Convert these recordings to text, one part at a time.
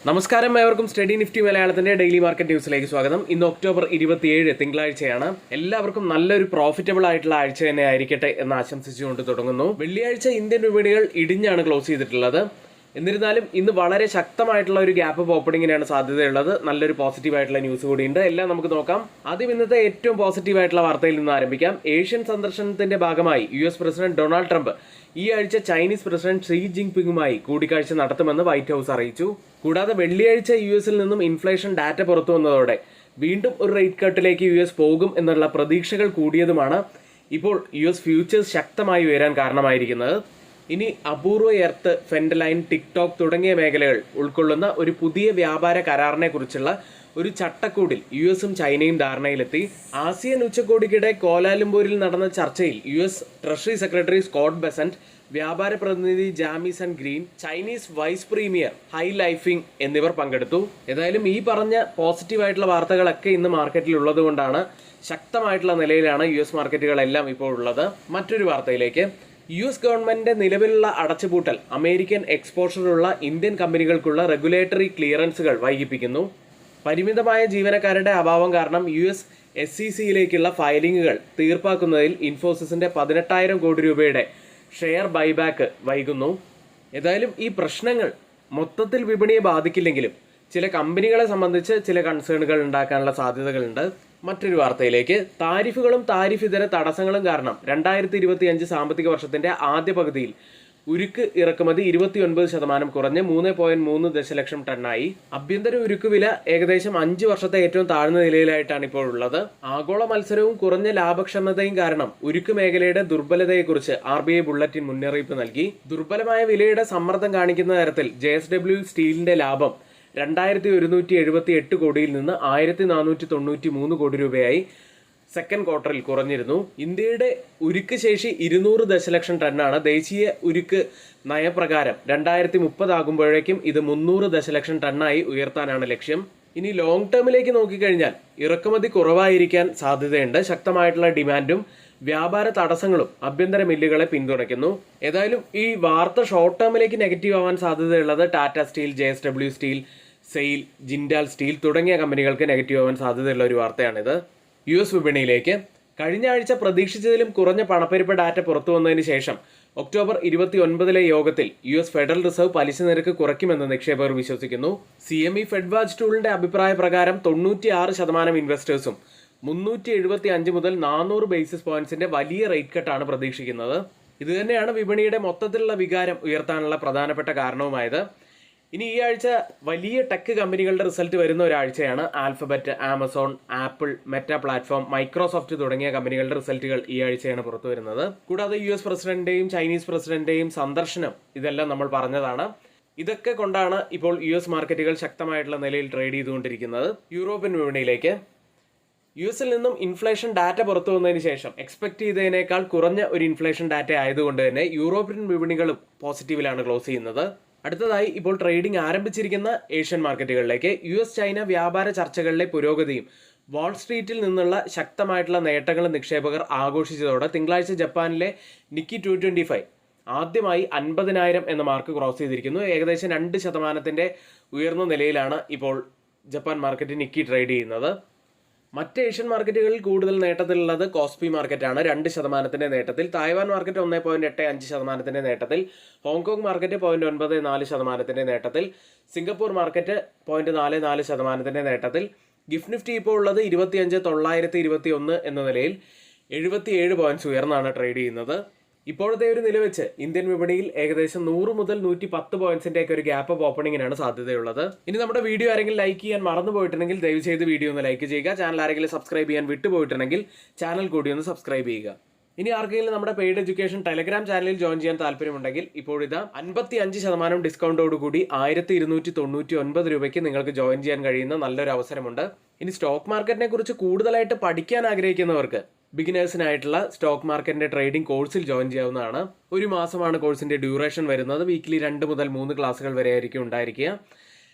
നമസ്കാരം, ഏവർക്കും study Nifty മലയാളത്തിന്റെ ഡെയിലി മാർക്കറ്റ് ന്യൂസിലേക്ക് സ്വാഗതം. ഇന്ന് ഒക്ടോബർ 27 തിങ്കളാഴ്ചയാണ്. എല്ലാവർക്കും നല്ലൊരു പ്രോഫിറ്റബിൾ ആയിട്ടുള്ള ആഴ്ച തന്നെ ആയിരിക്കട്ടെ എന്ന് ആശംസിച്ചുകൊണ്ട് തുടങ്ങുന്നു. വെള്ളിയാഴ്ച ഇന്ത്യൻ വിപണികൾ ഇടിഞ്ഞാണ് ക്ലോസ് ചെയ്തിട്ടുള്ളത്. എന്നിരുന്നാലും ഇന്ന് വളരെ ശക്തമായിട്ടുള്ള ഒരു ഗ്യാപ്പ് അപ്പ് ഓപ്പണിങ്ങിനാണ് സാധ്യതയുള്ളത്. നല്ലൊരു പോസിറ്റീവായിട്ടുള്ള ന്യൂസ് കൂടിയുണ്ട്. എല്ലാം നമുക്ക് നോക്കാം. ആദ്യം ഇന്നത്തെ ഏറ്റവും പോസിറ്റീവായിട്ടുള്ള വാർത്തയിൽ നിന്ന് ആരംഭിക്കാം. ഏഷ്യൻ സന്ദർശനത്തിന്റെ ഭാഗമായി US പ്രസിഡന്റ് ഡൊണാൾഡ് ട്രംപ് ഈ ആഴ്ച ചൈനീസ് പ്രസിഡന്റ് ഷീ ജിൻപിങ്ങുമായി കൂടിക്കാഴ്ച നടത്തുമെന്ന് വൈറ്റ് ഹൗസ് അറിയിച്ചു. കൂടാതെ വെള്ളിയാഴ്ച US നിന്നും ഇൻഫ്ലേഷൻ ഡാറ്റ പുറത്തു വന്നതോടെ വീണ്ടും ഒരു റേറ്റ് കട്ടിലേക്ക് US പോകും എന്നുള്ള പ്രതീക്ഷകൾ കൂടിയതുമാണ് ഇപ്പോൾ US ഫ്യൂച്ചേഴ്സ് ശക്തമായി ഉയരാൻ കാരണമായിരിക്കുന്നത്. ഇനി അപൂർവ എർത്ത്, ഫെൻഡലൈൻ, ടിക്ടോക്ക് തുടങ്ങിയ മേഖലകൾ ഉൾക്കൊള്ളുന്ന ഒരു പുതിയ വ്യാപാര കരാറിനെ കുറിച്ചുള്ള ഒരു ചട്ടക്കൂടിൽ USഉം ചൈനയും ധാരണയിലെത്തി. ആസിയൻ ഉച്ചകോടിക്കിടെ കോലാലംപൂരിൽ നടന്ന ചർച്ചയിൽ US treasury secretary Scott Bessent, വ്യാപാര പ്രതിനിധി Jamieson Greer, Chinese vice premier He Lifeng എന്നിവർ പങ്കെടുത്തു. ഏതായാലും ഈ പറഞ്ഞ പോസിറ്റീവായിട്ടുള്ള വാർത്തകളൊക്കെ ഇന്ന് മാർക്കറ്റിൽ ഉള്ളത് കൊണ്ടാണ് ശക്തമായിട്ടുള്ള നിലയിലാണ് US മാർക്കറ്റുകളെല്ലാം ഇപ്പോൾ ഉള്ളത്. മറ്റൊരു വാർത്തയിലേക്ക്. US ഗവൺമെന്റിന്റെ നിലവിലുള്ള അടച്ചുപൂട്ടൽ അമേരിക്കൻ എക്സ്പോഷറുള്ള ഇന്ത്യൻ കമ്പനികൾക്കുള്ള റെഗുലേറ്ററി ക്ലിയറൻസുകൾ വൈകിപ്പിക്കുന്നു. പരിമിതമായ ജീവനക്കാരുടെ അഭാവം കാരണം US SECയിലേക്കുള്ള ഫയലിംഗുകൾ തീർപ്പാക്കുന്നതിൽ ഇൻഫോസിസിന്റെ 18,000 കോടി രൂപയുടെ ഷെയർ ബൈബാക്ക് വൈകുന്നു. ഏതായാലും ഈ പ്രശ്നങ്ങൾ മൊത്തത്തിൽ വിപണിയെ ബാധിക്കില്ലെങ്കിലും ചില കമ്പനികളെ സംബന്ധിച്ച് ചില കൺസേണുകൾ ഉണ്ടാക്കാനുള്ള സാധ്യതകളുണ്ട്. മറ്റൊരു വാർത്തയിലേക്ക്. താരിഫുകളും താരിഫ് ഇതര തടസ്സങ്ങളും കാരണം 2025 സാമ്പത്തിക വർഷത്തിന്റെ ആദ്യ പകുതിയിൽ ഉരുക്ക് ഇറക്കുമതി 29% കുറഞ്ഞ് 3.3 ദശലക്ഷം ടണ്ണായി. ആഭ്യന്തര ഉരുക്ക് വില ഏകദേശം 5 വർഷത്തെ ഏറ്റവും താഴ്ന്ന നിലയിലായിട്ടാണ് ഇപ്പോൾ ഉള്ളത്. ആഗോള മത്സരവും കുറഞ്ഞ ലാഭക്ഷമതയും കാരണം ഉരുക്ക് മേഖലയുടെ ദുർബലതയെക്കുറിച്ച് RBI ബുള്ളറ്റിൻ മുന്നറിയിപ്പ് നൽകി. ദുർബലമായ വിലയുടെ സമ്മർദ്ദം കാണിക്കുന്ന തരത്തിൽ JSW സ്റ്റീലിന്റെ ലാഭം 2178 കോടിയിൽ നിന്ന് 1493 കോടി രൂപയായി സെക്കൻഡ് ക്വാർട്ടറിൽ കുറഞ്ഞിരുന്നു. ഇന്ത്യയുടെ ഉരുക്ക് ശേഷി 200 ദശലക്ഷം ടണ്ണാണ്. ദേശീയ ഉരുക്ക് നയപ്രകാരം 2030 ആകുമ്പോഴേക്കും ഇത് 300 ദശലക്ഷം ടണ്ണായി ഉയർത്താനാണ് ലക്ഷ്യം. ഇനി ലോങ് ടേമിലേക്ക് നോക്കിക്കഴിഞ്ഞാൽ ഇറക്കുമതി കുറവായിരിക്കാൻ സാധ്യതയുണ്ട്. ശക്തമായിട്ടുള്ള ഡിമാൻഡും വ്യാപാര തടസ്സങ്ങളും ആഭ്യന്തര മില്ലുകളെ പിന്തുണയ്ക്കുന്നു. ഏതായാലും ഈ വാർത്ത ഷോർട്ട് ടേമിലേക്ക് നെഗറ്റീവ് ആവാൻ സാധ്യതയുള്ളത് Tata steel, JSW steel, sale, Jindal steel തുടങ്ങിയ കമ്പനികൾക്ക് നെഗറ്റീവ് ആവാൻ സാധ്യതയുള്ള ഒരു വാർത്തയാണിത്. US വിപണിയിലേക്ക്. കഴിഞ്ഞ ആഴ്ച പ്രതീക്ഷിച്ചതിലും കുറഞ്ഞ പണപ്പെരുപ്പ ഡാറ്റ പുറത്തു വന്നതിന് ശേഷം ഒക്ടോബർ 29 യോഗത്തിൽ US ഫെഡറൽ റിസർവ് പലിശ നിരക്ക് കുറയ്ക്കുമെന്ന് നിക്ഷേപകർ വിശ്വസിക്കുന്നു. CME ഫെഡ് വാച്ച് ടൂളിന്റെ അഭിപ്രായ പ്രകാരം 96% ഇൻവെസ്റ്റേഴ്സും 375 മുതൽ 400 ബേസിസ് പോയിന്റ്സിന്റെ വലിയ റേറ്റ് കട്ടാണ് പ്രതീക്ഷിക്കുന്നത്. ഇതുതന്നെയാണ് വിപണിയുടെ മൊത്തത്തിലുള്ള വികാരം ഉയർത്താനുള്ള പ്രധാനപ്പെട്ട കാരണവുമായത്. ഇനി ഈ ആഴ്ച വലിയ ടെക് കമ്പനികളുടെ റിസൾട്ട് വരുന്ന ഒരാഴ്ചയാണ്. Alphabet, Amazon, Apple, Meta platform, Microsoft തുടങ്ങിയ കമ്പനികളുടെ റിസൾട്ടുകൾ ഈ ആഴ്ചയാണ് പുറത്തു വരുന്നത്. കൂടാതെ US പ്രസിഡന്റിന്റെയും ചൈനീസ് പ്രസിഡന്റിന്റെയും സന്ദർശനം, ഇതെല്ലാം നമ്മൾ പറഞ്ഞതാണ്. ഇതൊക്കെ കൊണ്ടാണ് ഇപ്പോൾ US മാർക്കറ്റുകൾ ശക്തമായിട്ടുള്ള നിലയിൽ ട്രേഡ് ചെയ്തുകൊണ്ടിരിക്കുന്നത്. യൂറോപ്യൻ വിപണിയിലേക്ക്. US നിന്നും ഇൻഫ്ലേഷൻ ഡാറ്റ പുറത്തു വന്നതിന് ശേഷം എക്സ്പെക്ട് ചെയ്തതിനേക്കാൾ കുറഞ്ഞ ഒരു ഇൻഫ്ലേഷൻ ഡാറ്റ ആയതുകൊണ്ട് തന്നെ യൂറോപ്യൻ വിപണികളും പോസിറ്റീവിലാണ് ക്ലോസ് ചെയ്യുന്നത്. അടുത്തതായി ഇപ്പോൾ ട്രേഡിംഗ് ആരംഭിച്ചിരിക്കുന്ന ഏഷ്യൻ മാർക്കറ്റുകളിലേക്ക്. US ചൈന വ്യാപാര ചർച്ചകളിലെ പുരോഗതിയും വാൾസ്ട്രീറ്റിൽ നിന്നുള്ള ശക്തമായിട്ടുള്ള നേട്ടങ്ങളും നിക്ഷേപകർ ആഘോഷിച്ചതോടെ തിങ്കളാഴ്ച ജപ്പാനിലെ നിക്കി 225 ആദ്യമായി 50,000 എന്ന മാർക്ക് ക്രോസ് ചെയ്തിരിക്കുന്നു. ഏകദേശം 2% ഉയർന്ന നിലയിലാണ് ഇപ്പോൾ ജപ്പാൻ മാർക്കറ്റ് നിക്കി ട്രേഡ് ചെയ്യുന്നത്. മറ്റ് ഏഷ്യൻ മാർക്കറ്റുകളിൽ കൂടുതൽ നേട്ടത്തിലുള്ളത് കോസ്പി മാർക്കറ്റാണ്. 2% നേട്ടത്തിൽ. തായ്വാൻ മാർക്കറ്റ് 1.85% നേട്ടത്തിൽ. ഹോങ്കോങ് മാർക്കറ്റ് 0.94% നേട്ടത്തിൽ. സിംഗപ്പൂർ മാർക്കറ്റ് 0.44% നേട്ടത്തിൽ. ഗിഫ്റ്റ് നിഫ്റ്റി ഇപ്പോൾ ഉള്ളത് 25,921 എന്ന നിലയിൽ 77 പോയിന്റ്സ് ഉയർന്നാണ് ട്രേഡ് ചെയ്യുന്നത്. ഇപ്പോഴത്തെ ഒരു നില വെച്ച് ഇന്ത്യൻ വിപണിയിൽ ഏകദേശം 100 മുതൽ 110 പോയിന്റ്സിന്റെ ഒക്കെ ഒരു ഗ്യാപ്പ് അപ്പ് ഓപ്പണിങ്ങിനാണ് സാധ്യതയുള്ളത്. ഇനി നമ്മുടെ വീഡിയോ ആരെങ്കിലും ലൈക്ക് ചെയ്യാൻ മറന്നു പോയിട്ടുണ്ടെങ്കിൽ ദയവ് ചെയ്ത് വീഡിയോ ഒന്ന് ലൈക്ക് ചെയ്യുക. ചാനൽ ആരെങ്കിലും സബ്സ്ക്രൈബ് ചെയ്യാൻ വിട്ടുപോയിട്ടുണ്ടെങ്കിൽ ചാനൽ കൂടി ഒന്ന് സബ്സ്ക്രൈബ് ചെയ്യുക. ഇനി ആർക്കെങ്കിലും നമ്മുടെ പെയ്ഡ് എഡ്യൂക്കേഷൻ ടെലഗ്രാം ചാനലിൽ ജോയിൻ ചെയ്യാൻ താല്പര്യമുണ്ടെങ്കിൽ ഇപ്പോൾ ഇതാ 55% ഡിസ്കൗണ്ടോടുകൂടി 1299 രൂപയ്ക്ക് നിങ്ങൾക്ക് ജോയിൻ ചെയ്യാൻ കഴിയുന്ന നല്ലൊരു അവസരമുണ്ട്. ഇനി സ്റ്റോക്ക് മാർക്കറ്റിനെ കുറിച്ച് കൂടുതലായിട്ട് പഠിക്കാൻ ആഗ്രഹിക്കുന്നവർക്ക് ബിഗിനേഴ്സിനായിട്ടുള്ള സ്റ്റോക്ക് മാർക്കറ്റിന്റെ ട്രേഡിംഗ് കോഴ്സിൽ ജോയിൻ ചെയ്യാവുന്നതാണ്. 1 മാസമാണ് കോഴ്സിന്റെ ഡ്യൂറേഷൻ വരുന്നത്. വീക്കിലി 2 മുതൽ 3 ക്ലാസ്സുകൾ വരെ ആയിരിക്കും ഉണ്ടായിരിക്കുക.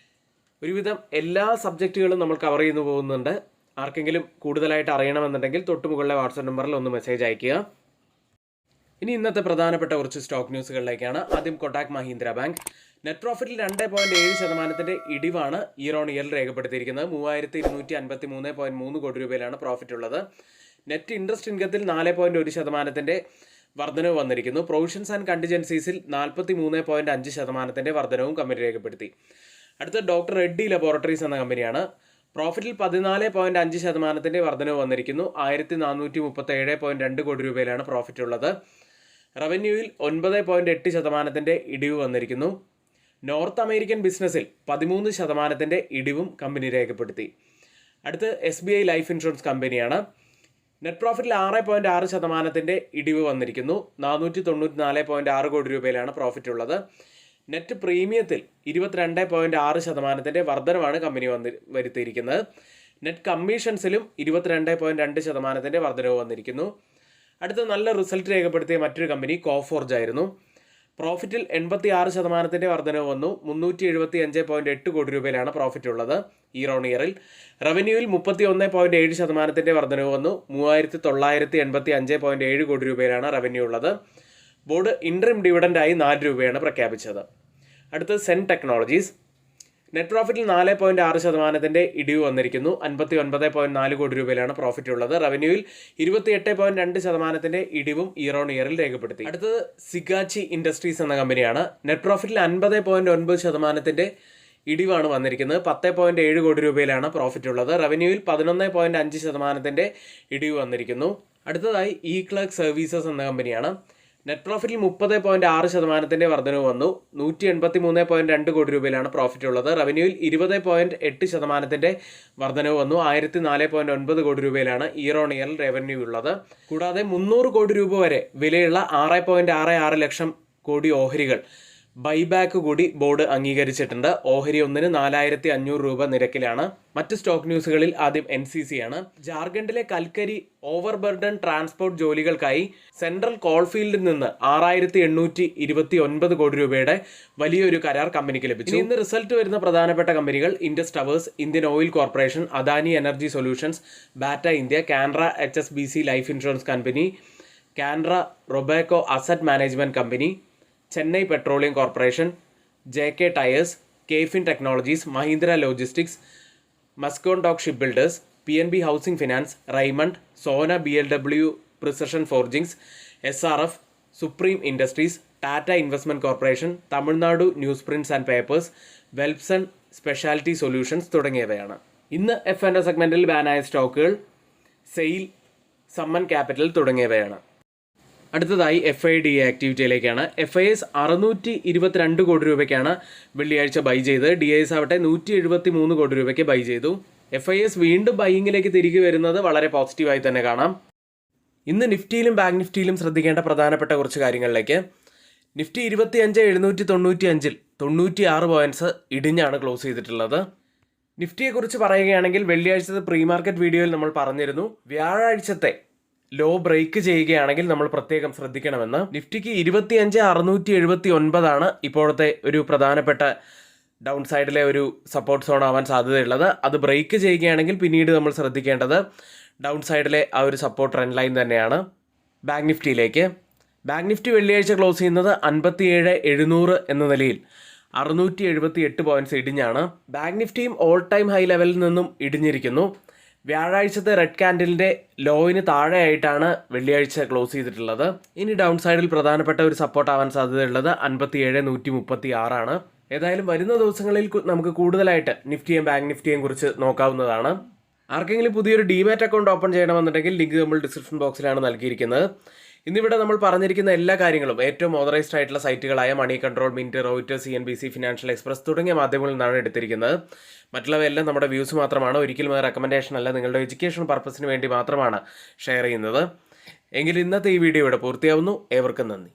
ഒരുവിധം എല്ലാ സബ്ജക്റ്റുകളും നമ്മൾ കവർ ചെയ്യുന്നു പോകുന്നുണ്ട്. ആർക്കെങ്കിലും കൂടുതലായിട്ട് അറിയണമെന്നുണ്ടെങ്കിൽ തൊട്ടുമുകളിലെ വാട്സാപ്പ് നമ്പറിൽ ഒന്ന് മെസ്സേജ് അയയ്ക്കുക. ഇനി ഇന്നത്തെ പ്രധാനപ്പെട്ട കുറച്ച് സ്റ്റോക്ക് ന്യൂസുകളിലേക്കാണ്. ആദ്യം കൊട്ടാക് മഹീന്ദ്ര ബാങ്ക് നെറ്റ് പ്രോഫിറ്റിൽ 2.7% ഇടിവാണ് ഇയർ ഓൺ ഇയർ രേഖപ്പെടുത്തിയിരിക്കുന്നത്. 3253.3 കോടി രൂപയിലാണ് പ്രോഫിറ്റ് ഉള്ളത്. നെറ്റ് ഇൻട്രസ്റ്റ് ഇൻകത്തിൽ 4.1% വർധനവ് വന്നിരിക്കുന്നു. പ്രൊവിഷൻസ് ആൻഡ് കണ്ടിജൻസീസിൽ 43.5% വർധനവും കമ്പനി രേഖപ്പെടുത്തി. അടുത്ത ഡോക്ടർ റെഡ്ഡി ലബോറട്ടറീസ് എന്ന കമ്പനിയാണ്. പ്രോഫിറ്റിൽ 14.5% വർധനവ് വന്നിരിക്കുന്നു. 1437.2 കോടി രൂപയിലാണ് പ്രോഫിറ്റ് ഉള്ളത്. റവന്യൂവിൽ 9.8% ഇടിവ് വന്നിരിക്കുന്നു. നോർത്ത് അമേരിക്കൻ ബിസിനസ്സിൽ 13% ഇടിവും കമ്പനി രേഖപ്പെടുത്തി. അടുത്ത് SBI ലൈഫ് ഇൻഷുറൻസ് കമ്പനിയാണ്. നെറ്റ് പ്രോഫിറ്റിൽ 6.6% ഇടിവ് വന്നിരിക്കുന്നു. 494.6 കോടി രൂപയിലാണ് പ്രോഫിറ്റ് ഉള്ളത്. നെറ്റ് പ്രീമിയത്തിൽ 22.6% വർധനമാണ് കമ്പനി വരുത്തിയിരിക്കുന്നത്. നെറ്റ് കമ്മീഷൻസിലും 22.2% വർധനവ് വന്നിരിക്കുന്നു. അടുത്ത നല്ല റിസൾട്ട് രേഖപ്പെടുത്തിയ മറ്റൊരു കമ്പനി കോഫോർജ് ആയിരുന്നു. പ്രോഫിറ്റിൽ 86% വർധനവ് വന്നു. 375.8 കോടി രൂപയിലാണ് പ്രോഫിറ്റ് ഉള്ളത് ഇയർ ഓൺ ഇയറിൽ. റവന്യൂവിൽ 31.7% വർധനവ് വന്നു. 3985.7 കോടി രൂപയിലാണ് റവന്യൂ ഉള്ളത്. ബോർഡ് ഇൻട്രിം ഡിവിഡൻഡായി 4 രൂപയാണ് പ്രഖ്യാപിച്ചത്. അടുത്ത് സെൻ ടെക്നോളജീസ് നെറ്റ് പ്രോഫിറ്റിൽ 4.6% ഇടിവ് വന്നിരിക്കുന്നു. 59.4 കോടി രൂപയിലാണ് പ്രോഫിറ്റ് ഉള്ളത്. റവന്യൂവിൽ 28.2% ഇടിവും ഇയർ ഓൺ ഇയറിൽ രേഖപ്പെടുത്തി. അടുത്തത് സിഗാച്ചി ഇൻഡസ്ട്രീസ് എന്ന കമ്പനിയാണ്. നെറ്റ് പ്രോഫിറ്റിൽ 50.9% ഇടിവാണ് വന്നിരിക്കുന്നത്. 10.7 കോടി രൂപയിലാണ് പ്രോഫിറ്റ് ഉള്ളത്. റവന്യൂവിൽ 11.5% ഇടിവ് വന്നിരിക്കുന്നു. അടുത്തതായി ഇ ക്ലർക്ക് സർവീസസ് എന്ന കമ്പനിയാണ്. നെറ്റ് പ്രോഫിറ്റിൽ 30.6% വർധനവ് വന്നു. 183.2 കോടി രൂപയിലാണ് പ്രോഫിറ്റ് ഉള്ളത്. റവന്യൂവിൽ 20.8% വർധനവ് വന്നു. 1004.9 കോടി രൂപയിലാണ് ഇയർ ഓൺ ഇയറിൽ റവന്യൂ ഉള്ളത്. കൂടാതെ 300 കോടി രൂപ വരെ വിലയുള്ള 6.66 ലക്ഷം കോടി ഓഹരികൾ ബൈബാക്ക് കൂടി ബോർഡ് അംഗീകരിച്ചിട്ടുണ്ട്. ഓഹരി ഒന്നിന് 4500 രൂപ നിരക്കിലാണ്. മറ്റ് സ്റ്റോക്ക് ന്യൂസുകളിൽ ആദ്യം NCC ആണ്. ജാർഖണ്ഡിലെ കൽക്കരി ഓവർ ബർഡൻ ട്രാൻസ്പോർട്ട് ജോലികൾക്കായി സെൻട്രൽ കോൾഫീൽഡിൽ നിന്ന് 6829 കോടി രൂപയുടെ വലിയൊരു കരാർ കമ്പനിക്ക് ലഭിച്ചു. ഇന്ന് റിസൾട്ട് വരുന്ന പ്രധാനപ്പെട്ട കമ്പനികൾ Indus Towers, Indian Oil Corporation, Adani Energy Solutions, Bata India, Canara HSBC life insurance company, Canara Robeco asset management company, Chennai petroleum corporation, JK tyres, KFin technologies, Mahindra logistics, Mazagon dock ship builders, PNB housing finance, Raymond, Sona BLW precision forgings, SRF, supreme industries, Tata investment corporation, Tamil Nadu news prints and papers, Welspun speciality solutions തുടങ്ങിയവയാണ്. ഇന്ന് F&O സെഗ്മെന്റിൽ ബാനായ സ്റ്റോക്കുകൾ sale, Samman capital തുടങ്ങിയവയാണ്. അടുത്തതായി FIDA ആക്ടിവിറ്റിയിലേക്കാണ്. FIS 622 കോടി രൂപയ്ക്കാണ് വെള്ളിയാഴ്ച by ചെയ്തത്. DIS ആവട്ടെ 173 കോടി രൂപയ്ക്ക് ബൈ ചെയ്തു. FIS വീണ്ടും ബൈയിങ്ങിലേക്ക് തിരികെ വരുന്നത് വളരെ പോസിറ്റീവായി തന്നെ കാണാം. ഇന്ന് നിഫ്റ്റിയിലും ബാങ്ക് നിഫ്റ്റിയിലും ശ്രദ്ധിക്കേണ്ട പ്രധാനപ്പെട്ട കുറച്ച് കാര്യങ്ങളിലേക്ക്. നിഫ്റ്റി 25,795 96 പോയിന്റ്സ് ഇടിഞ്ഞാണ് ക്ലോസ് ചെയ്തിട്ടുള്ളത്. നിഫ്റ്റിയെക്കുറിച്ച് പറയുകയാണെങ്കിൽ വെള്ളിയാഴ്ചത്തെ പ്രീ മാർക്കറ്റ് വീഡിയോയിൽ നമ്മൾ പറഞ്ഞിരുന്നു, വ്യാഴാഴ്ചത്തെ ലോ ബ്രേക്ക് ചെയ്യുകയാണെങ്കിൽ നമ്മൾ പ്രത്യേകം ശ്രദ്ധിക്കണമെന്ന്. നിഫ്റ്റിക്ക് 25,679 ഇപ്പോഴത്തെ ഒരു പ്രധാനപ്പെട്ട ഡൗൺ സൈഡിലെ ഒരു സപ്പോർട്ട് സോൺ ആവാൻ സാധ്യതയുള്ളത്. അത് ബ്രേക്ക് ചെയ്യുകയാണെങ്കിൽ പിന്നീട് നമ്മൾ ശ്രദ്ധിക്കേണ്ടത് ഡൗൺ സൈഡിലെ ആ ഒരു സപ്പോർട്ട് ട്രെൻഡ് ലൈൻ തന്നെയാണ്. ബാങ്ക് നിഫ്റ്റി വെള്ളിയാഴ്ച ക്ലോസ് ചെയ്യുന്നത് 57,700 എന്ന നിലയിൽ 678 പോയിന്റ്സ് ഇടിഞ്ഞാണ്. ബാങ്ക് നിഫ്റ്റിയും ഓൾ ടൈം ഹൈ ലെവലിൽ നിന്നും ഇടിഞ്ഞിരിക്കുന്നു. വ്യാഴാഴ്ചത്തെ റെഡ് കാൻഡിലിൻ്റെ ലോയിന് താഴെയായിട്ടാണ് വെള്ളിയാഴ്ച ക്ലോസ് ചെയ്തിട്ടുള്ളത്. ഇനി ഡൗൺ സൈഡിൽ പ്രധാനപ്പെട്ട ഒരു സപ്പോർട്ട് ആവാൻ സാധ്യതയുള്ളത് 57,136 ഏതായാലും വരുന്ന ദിവസങ്ങളിൽ നമുക്ക് കൂടുതലായിട്ട് നിഫ്റ്റിയും ബാങ്ക് നിഫ്റ്റിയും കുറിച്ച് നോക്കാവുന്നതാണ്. ആർക്കെങ്കിലും പുതിയൊരു ഡിമാറ്റ് അക്കൗണ്ട് ഓപ്പൺ ചെയ്യണമെന്നുണ്ടെങ്കിൽ ലിങ്ക് നമ്മൾ ഡിസ്ക്രിപ്ഷൻ ബോക്സിലാണ് നൽകിയിരിക്കുന്നത്. ഇന്നിവിടെ നമ്മൾ പറഞ്ഞിരിക്കുന്ന എല്ലാ കാര്യങ്ങളും ഏറ്റവും ഓതറൈസ്ഡ് ആയിട്ടുള്ള സൈറ്റുകളായ Moneycontrol, Mint, Reuters, CNBC, Financial Express തുടങ്ങിയ മാധ്യമങ്ങളിൽ നിന്നാണ് എടുത്തിരിക്കുന്നത്. മറ്റുള്ളവയെല്ലാം നമ്മുടെ വ്യൂസ് മാത്രമാണ്, ഒരിക്കലും റെക്കമെൻഡേഷൻ അല്ല, നിങ്ങളുടെ എഡ്യൂക്കേഷൻ പർപ്പസിന് വേണ്ടി മാത്രമാണ് ഷെയർ ചെയ്യുന്നത്. എങ്കിൽ ഇന്നത്തെ ഈ വീഡിയോ ഇവിടെ പൂർത്തിയാവുന്നു. ഏവർക്കും നന്ദി.